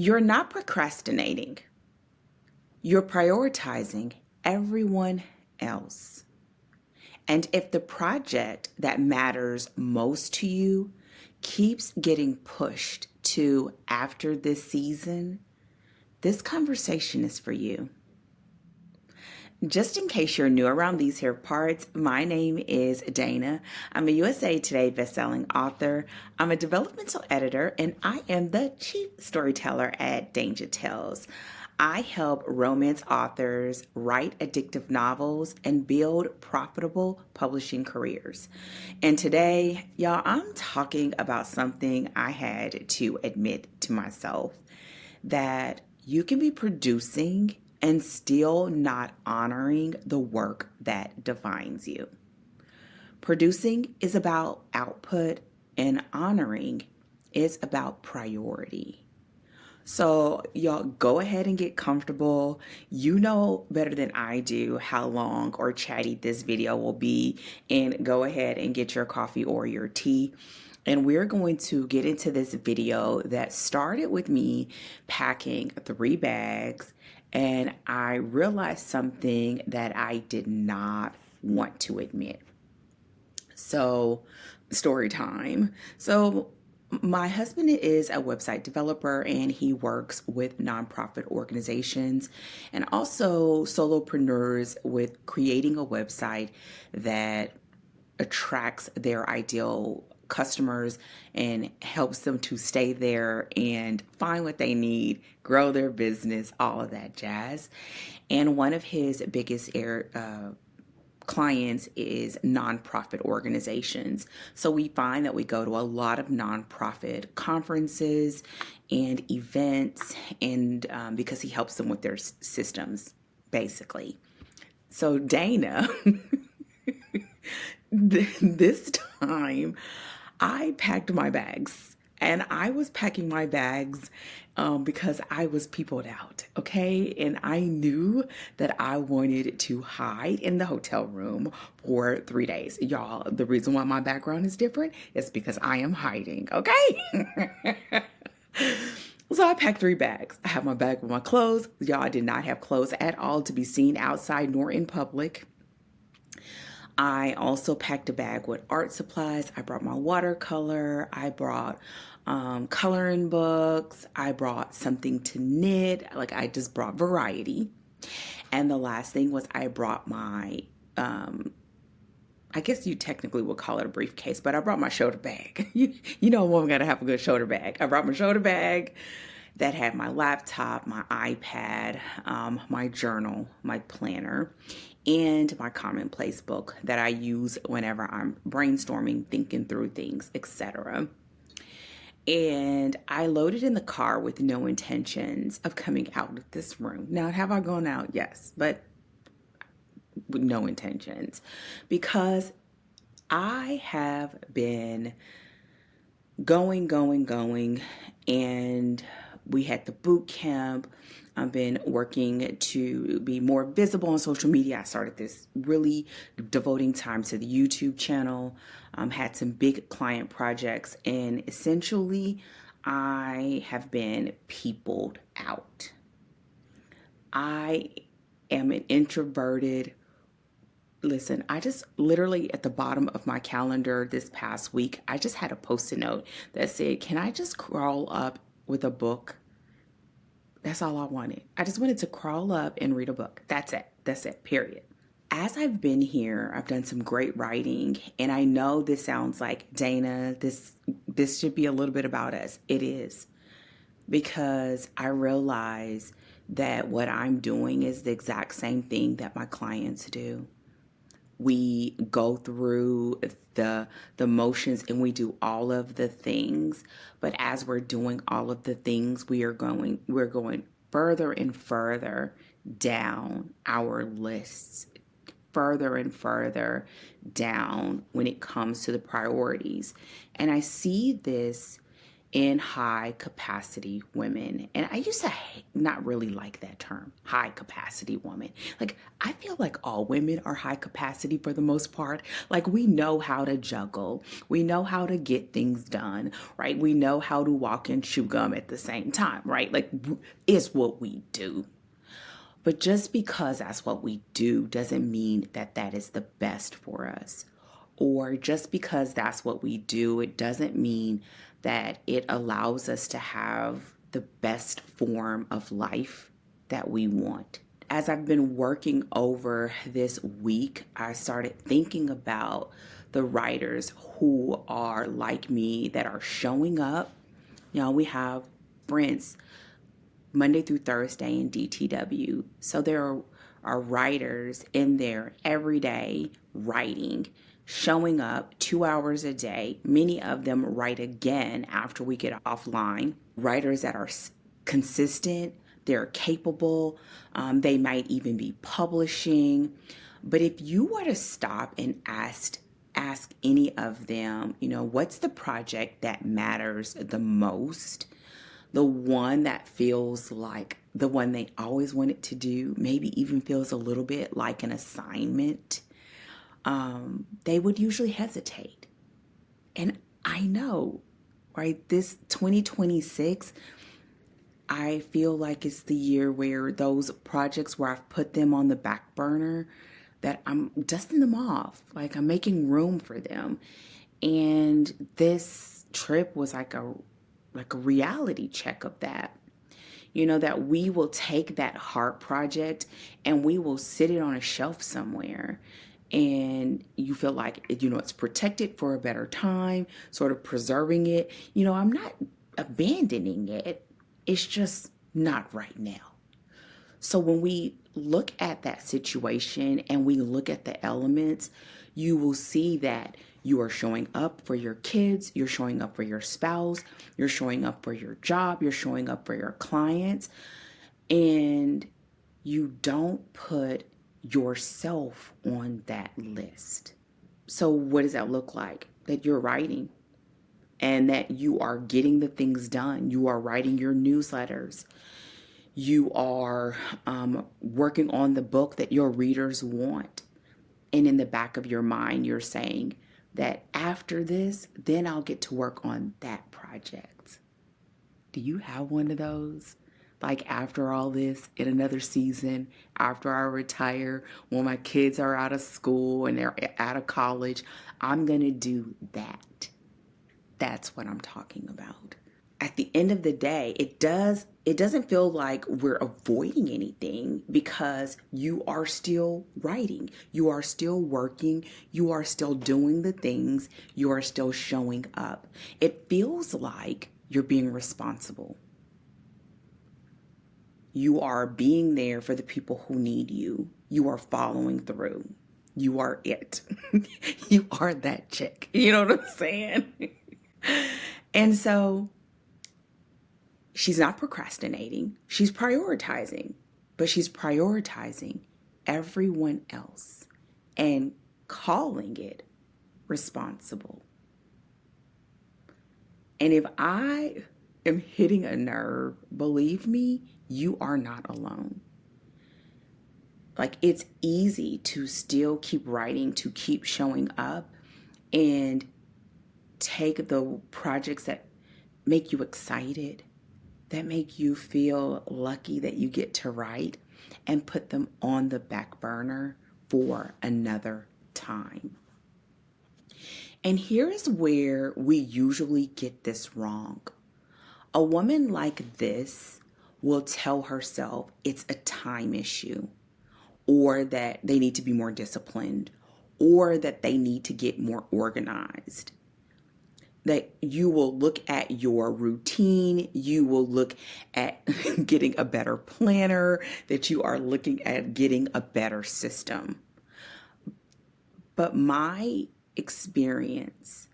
You're not procrastinating. You're prioritizing everyone else. And if the project that matters most to you keeps getting pushed to after this season, this conversation is for you. Just in case you're new around these here parts, my name is Dana. I'm a USA Today bestselling author. I'm a developmental editor, and I am the chief storyteller at Danger Tales. I help romance authors write addictive novels and build profitable publishing careers. And today, y'all, I'm talking about something I had to admit to myself, that you can be producing and still not honoring the work that defines you. Producing is about output, and honoring is about priority. So, y'all, go ahead and get comfortable. You know better than I do how long or chatty this video will be, and go ahead and get your coffee or your tea. And we're going to get into this video that started with me packing 3 bags, and I realized something that I did not want to admit. So, story time. So, my husband is a website developer, and he works with nonprofit organizations and also solopreneurs with creating a website that attracts their ideal customers and helps them to stay there and find what they need, grow their business, all of that jazz. And one of his biggest clients is nonprofit organizations. So we find that we go to a lot of nonprofit conferences and events, and because he helps them with their systems, basically. So Dana, this time I packed my bags, and I was packing my bags because I was peopled out, okay? And I knew that I wanted to hide in the hotel room for 3 days. Y'all, the reason why my background is different is because I am hiding, okay? So I packed 3 bags. I have my bag with my clothes. Y'all, I did not have clothes at all to be seen outside nor in public. I also packed a bag with art supplies. I brought my watercolor. I brought coloring books. I brought something to knit. Like, I just brought variety. And the last thing was I brought my, I guess you technically would call it a briefcase, but I brought my shoulder bag. You know, a woman got to have a good shoulder bag. I brought my shoulder bag that had my laptop, my iPad, my journal, my planner, and my commonplace book that I use whenever I'm brainstorming, thinking through things, etc. And I loaded in the car with no intentions of coming out of this room. Now, have I gone out? Yes, but with no intentions, because I have been going, and we had the boot camp. I've been working to be more visible on social media. I started this really devoting time to the YouTube channel, had some big client projects, and essentially I have been peopled out. I am an introverted. Listen, I just literally at the bottom of my calendar this past week, I just had a post-it note that said, can I just crawl up with a book? That's all I wanted. I just wanted to crawl up and read a book. That's it, period. As I've been here, I've done some great writing, and I know this sounds like, Dana, this should be a little bit about us. It is, because I realize that what I'm doing is the exact same thing that my clients do. We go through the motions and we do all of the things, but as we're doing all of the things, we're going further and further down our lists, further and further down when it comes to the priorities. And I see this in high capacity women. And I used to not really like that term, high capacity woman. Like, I feel like all women are high capacity for the most part. Like, we know how to juggle, we know how to get things done, right? We know how to walk and chew gum at the same time, right? Like, it's what we do. But just because that's what we do doesn't mean that that is the best for us. Or just because that's what we do, it doesn't mean that it allows us to have the best form of life that we want. As I've been working over this week, I started thinking about the writers who are like me that are showing up. You know, we have friends Monday through Thursday in DTW. So there are writers in there every day writing, showing up 2 hours a day. Many of them write again after we get offline. Writers that are consistent, they're capable, they might even be publishing. But if you were to stop and ask any of them, you know, what's the project that matters the most? The one that feels like the one they always wanted to do, maybe even feels a little bit like an assignment, they would usually hesitate. And I know, right? This 2026, I feel like it's the year where those projects where I've put them on the back burner, that I'm dusting them off. Like, I'm making room for them. And this trip was like a reality check of that. You know, that we will take that heart project and we will sit it on a shelf somewhere. And you feel like, you know, it's protected for a better time, sort of preserving it. You know, I'm not abandoning it, it's just not right now. So when we look at that situation and we look at the elements, you will see that you are showing up for your kids, you're showing up for your spouse, you're showing up for your job, you're showing up for your clients, and you don't put yourself on that list. So what does that look like? That you're writing and that you are getting the things done. You are writing your newsletters. You are working on the book that your readers want. And in the back of your mind, you're saying that after this, then I'll get to work on that project. Do you have one of those? Like, after all this, in another season, after I retire, when my kids are out of school and they're out of college, I'm going to do that. That's what I'm talking about. At the end of the day, it doesn't feel like we're avoiding anything, because you are still writing, you are still working, you are still doing the things, you are still showing up. It feels like you're being responsible. You are being there for the people who need you. You are following through. You are it. You are that chick. You know what I'm saying? And so she's not procrastinating. She's prioritizing, but she's prioritizing everyone else and calling it responsible. And if I am hitting a nerve, believe me, you are not alone. Like, it's easy to still keep writing, to keep showing up, and take the projects that make you excited, that make you feel lucky that you get to write, and put them on the back burner for another time. And here is where we usually get this wrong. A woman like this will tell herself it's a time issue, or that they need to be more disciplined, or that they need to get more organized. That you will look at your routine, you will look at getting a better planner, that you are looking at getting a better system. But my experience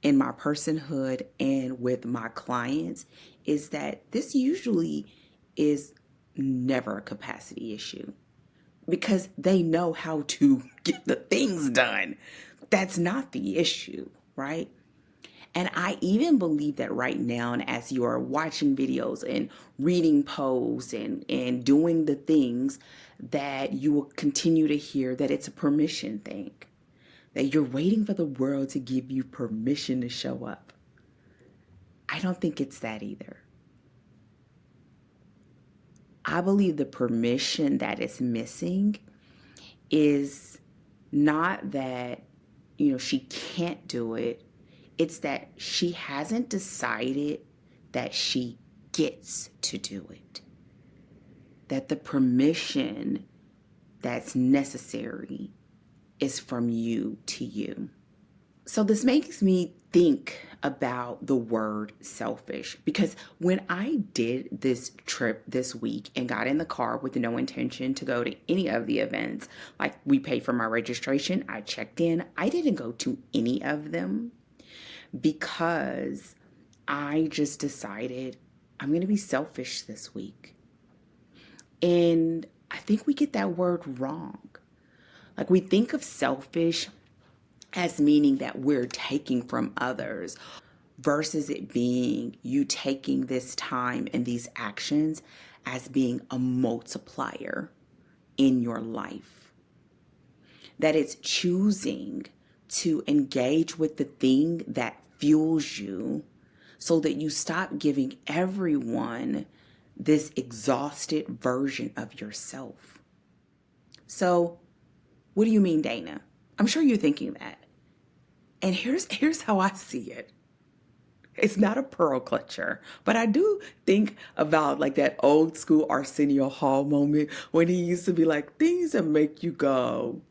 in my personhood and with my clients is that this usually is never a capacity issue, because they know how to get the things done. That's not the issue, right? And I even believe that right now, and as you are watching videos and reading posts and doing the things, that you will continue to hear that it's a permission thing, that you're waiting for the world to give you permission to show up. I don't think it's that either. I believe the permission that is missing is not that, she can't do it. It's that she hasn't decided that she gets to do it. That the permission that's necessary is from you to you. So this makes me think about the word selfish, because when I did this trip this week and got in the car with no intention to go to any of the events, like we paid for my registration, I checked in, I didn't go to any of them because I just decided I'm going to be selfish this week. And I think we get that word wrong. Like, we think of selfish as meaning that we're taking from others versus it being you taking this time and these actions as being a multiplier in your life. That it's choosing to engage with the thing that fuels you so that you stop giving everyone this exhausted version of yourself. So, what do you mean, Dana? I'm sure you're thinking that. And here's how I see it. It's not a pearl clutcher, but I do think about like that old school Arsenio Hall moment when he used to be like, things that make you go,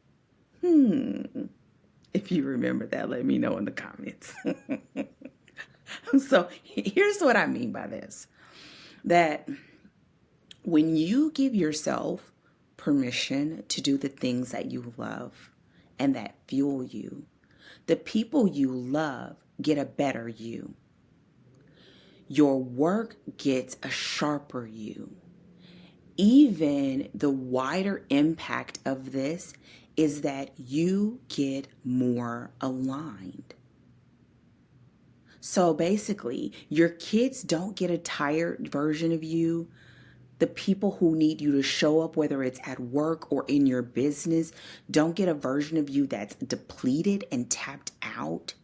If you remember that, let me know in the comments. So here's what I mean by this. That when you give yourself permission to do the things that you love and that fuel you, the people you love get a better you. Your work gets a sharper you. Even the wider impact of this is that you get more aligned. So basically, your kids don't get a tired version of you. The people who need you to show up, whether it's at work or in your business, don't get a version of you that's depleted and tapped out.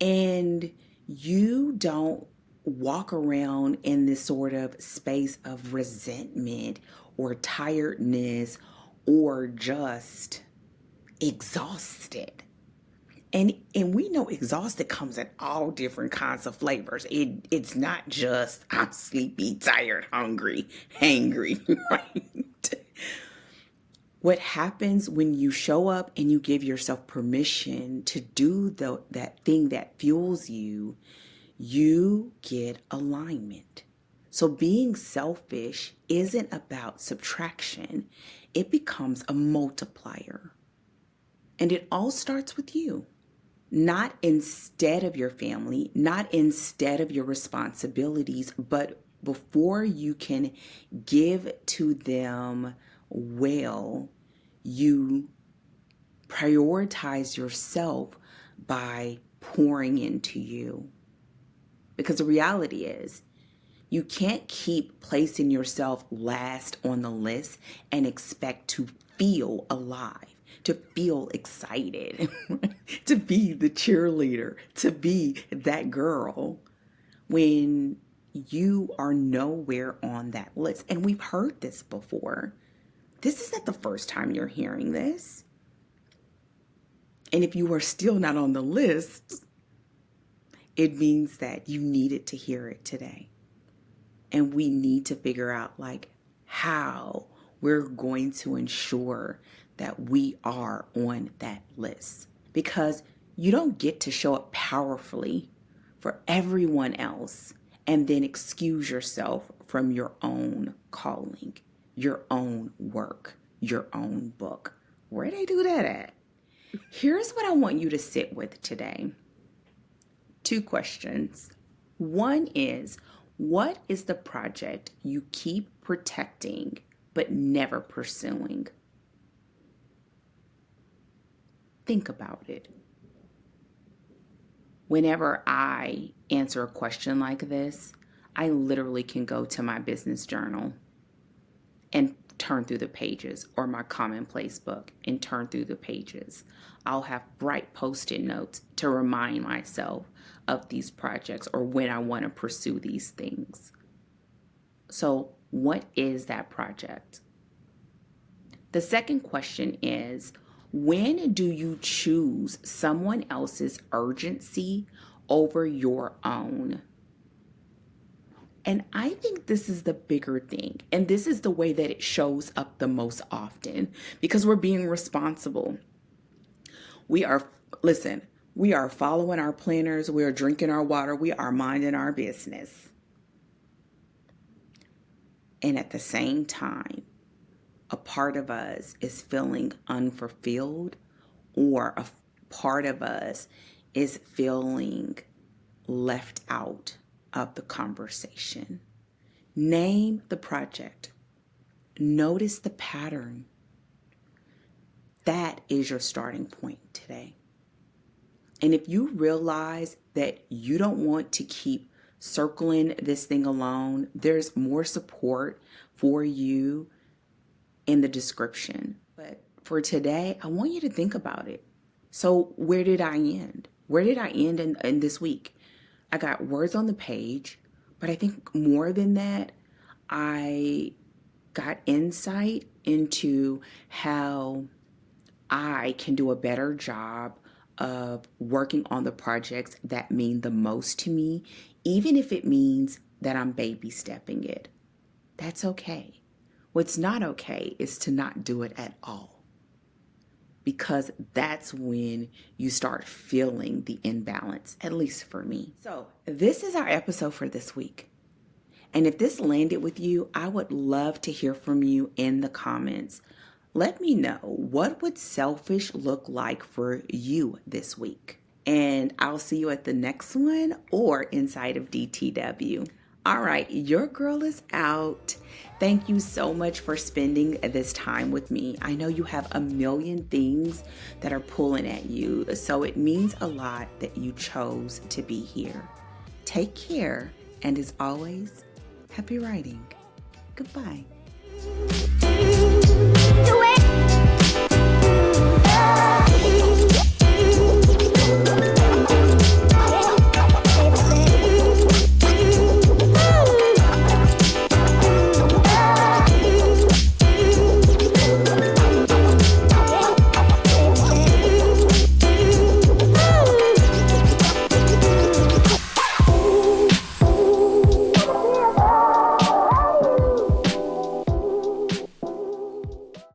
And you don't walk around in this sort of space of resentment or tiredness or just exhausted. And we know exhausted comes in all different kinds of flavors. It's not just I'm sleepy, tired, hungry, hangry, right? What happens when you show up and you give yourself permission to do that thing that fuels you, you get alignment. So being selfish isn't about subtraction. It becomes a multiplier. And it all starts with you. Not instead of your family, not instead of your responsibilities, but before you can give to them well, you prioritize yourself by pouring into you. Because the reality is, you can't keep placing yourself last on the list and expect to feel alive, to feel excited, to be the cheerleader, to be that girl when you are nowhere on that list. And we've heard this before. This isn't the first time you're hearing this. And if you are still not on the list, it means that you needed to hear it today. And we need to figure out like how we're going to ensure that we are on that list. Because you don't get to show up powerfully for everyone else and then excuse yourself from your own calling, your own work, your own book. Where do they do that at? Here's what I want you to sit with today. 2 questions. One is, what is the project you keep protecting but never pursuing? Think about it. Whenever I answer a question like this, I literally can go to my business journal and turn through the pages, or my commonplace book and turn through the pages. I'll have bright post-it notes to remind myself of these projects or when I want to pursue these things. So, what is that project? The second question is, when do you choose someone else's urgency over your own? And I think this is the bigger thing. And this is the way that it shows up the most often because we're being responsible. We are, listen, we are following our planners. We are drinking our water. We are minding our business. And at the same time, a part of us is feeling unfulfilled, or a part of us is feeling left out of the conversation. Name the project. Notice the pattern. That is your starting point today. And if you realize that you don't want to keep circling this thing alone, there's more support for you in the description. But for today, I want you to think about it. So where did I end? Where did I end in this week? I got words on the page, but I think more than that, I got insight into how I can do a better job of working on the projects that mean the most to me, even if it means that I'm baby stepping it. That's okay. What's not okay is to not do it at all, because that's when you start feeling the imbalance, at least for me. So this is our episode for this week. And if this landed with you, I would love to hear from you in the comments. Let me know, what would selfish look like for you this week? And I'll see you at the next one or inside of DTW. All right, your girl is out. Thank you so much for spending this time with me. I know you have a million things that are pulling at you, so it means a lot that you chose to be here. Take care, and as always, happy writing. Goodbye.